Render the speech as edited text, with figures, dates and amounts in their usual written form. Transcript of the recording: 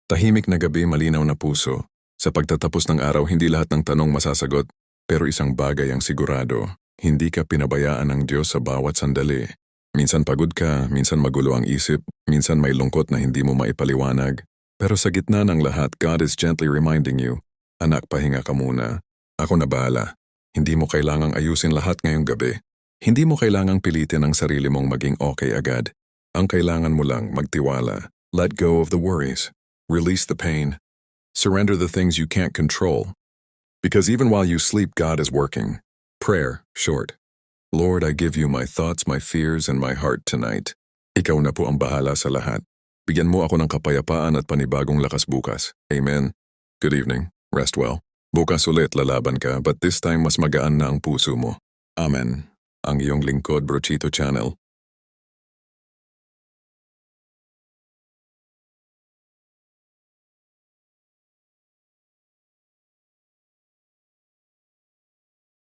Tahimik na gabi, malinaw na puso. Sa pagtatapos ng araw, hindi lahat ng tanong masasagot, pero isang bagay ang sigurado. Hindi ka pinabayaan ng Diyos sa bawat sandali. Minsan pagod ka, minsan magulo ang isip, minsan may lungkot na hindi mo maipaliwanag. Pero sa gitna ng lahat, God is gently reminding you, anak, pahinga ka muna. Ako na bahala. Hindi mo kailangang ayusin lahat ngayong gabi. Hindi mo kailangang pilitin ang sarili mong maging okay agad. Ang kailangan mo lang magtiwala. Let go of the worries. Release the pain. Surrender the things you can't control. Because even while you sleep, God is working. Prayer, short. Lord, I give you my thoughts, my fears, and my heart tonight. Ikaw na po ang bahala sa lahat. Bigyan mo ako ng kapayapaan at panibagong lakas bukas. Amen. Good evening. Rest well. Bukas ulit lalaban ka, but this time mas magaan na ang puso mo. Amen. Ang iyong lingkod, Brochito Channel.